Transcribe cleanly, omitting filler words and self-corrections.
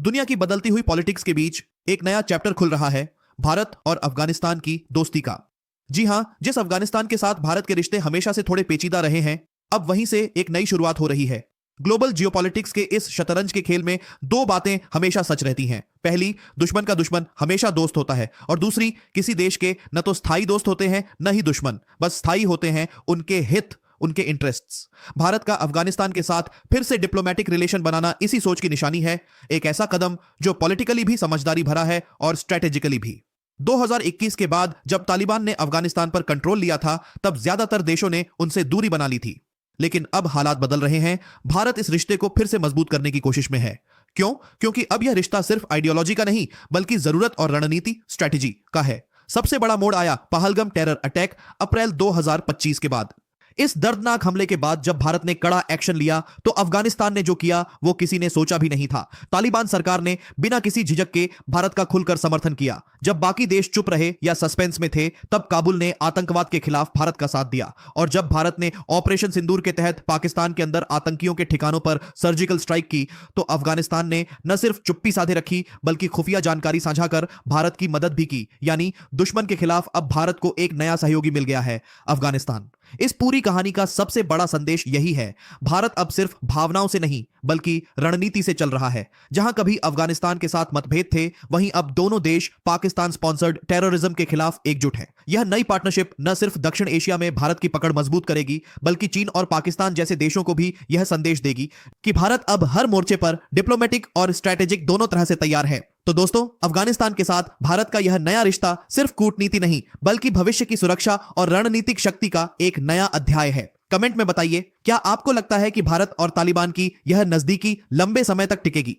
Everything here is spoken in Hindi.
दुनिया की बदलती हुई पॉलिटिक्स के बीच एक नया चैप्टर खुल रहा है, भारत और अफगानिस्तान की दोस्ती का। जी हां, जिस अफगानिस्तान के साथ भारत के रिश्ते हमेशा से थोड़े पेचीदा रहे हैं, अब वहीं से एक नई शुरुआत हो रही है। ग्लोबल जियोपॉलिटिक्स के इस शतरंज के खेल में दो बातें हमेशा सच रहती हैं। पहली, दुश्मन का दुश्मन हमेशा दोस्त होता है, और दूसरी, किसी देश के न तो स्थायी दोस्त होते हैं न ही दुश्मन, बस स्थायी होते हैं उनके हित, उनके इंटरेस्ट्स। भारत का अफगानिस्तान के साथ फिर से डिप्लोमेटिक रिलेशन बनाना इसी सोच की निशानी है, एक ऐसा कदम जो पॉलिटिकली भी समझदारी भरा है और स्ट्रेटेजिकली भी। 2021 के बाद जब तालिबान ने अफगानिस्तान पर कंट्रोल लिया था, तब ज्यादातर देशों ने उनसे दूरी बना ली थी। लेकिन अब हालात बदल रहे हैं। भारत इस रिश्ते को फिर से मजबूत करने की कोशिश में है। क्यों? क्योंकि अब यह रिश्ता सिर्फ आइडियोलॉजी का नहीं, बल्कि जरूरत और रणनीति, स्ट्रेटेजी का है। सबसे बड़ा मोड़ आया पहलगाम टेरर अटैक अप्रैल 2025 के बाद। इस दर्दनाक हमले के बाद जब भारत ने कड़ा एक्शन लिया, तो अफगानिस्तान ने जो किया वो किसी ने सोचा भी नहीं था। तालिबान सरकार ने बिना किसी झिझक के भारत का खुलकर समर्थन किया। जब बाकी देश चुप रहे या सस्पेंस में थे, तब काबुल ने आतंकवाद के खिलाफ भारत का साथ दिया। और जब भारत ने ऑपरेशन सिंदूर के तहत पाकिस्तान के अंदर आतंकियों के ठिकानों पर सर्जिकल स्ट्राइक की, तो अफगानिस्तान ने न सिर्फ चुप्पी साधे रखी, बल्कि खुफिया जानकारी साझा कर भारत की मदद भी की। यानी दुश्मन के खिलाफ अब भारत को एक नया सहयोगी मिल गया है, अफगानिस्तान। इस पूरी कहानी का सबसे बड़ा संदेश यही है, भारत अब सिर्फ भावनाओं से नहीं, बल्कि रणनीति से चल रहा है। जहां कभी अफगानिस्तान के साथ मतभेद थे, वहीं अब दोनों देश पाकिस्तान स्पॉन्सर्ड टेररिज्म के खिलाफ एकजुट हैं। यह नई पार्टनरशिप न सिर्फ दक्षिण एशिया में भारत की पकड़ मजबूत करेगी, बल्कि चीन और पाकिस्तान जैसे देशों को भी यह संदेश देगी कि भारत अब हर मोर्चे पर डिप्लोमेटिक और स्ट्रेटेजिक दोनों तरह से तैयार है। तो दोस्तों, अफगानिस्तान के साथ भारत का यह नया रिश्ता सिर्फ कूटनीति नहीं, बल्कि भविष्य की सुरक्षा और रणनीतिक शक्ति का एक नया अध्याय है। कमेंट में बताइए, क्या आपको लगता है कि भारत और तालिबान की यह नजदीकी लंबे समय तक टिकेगी?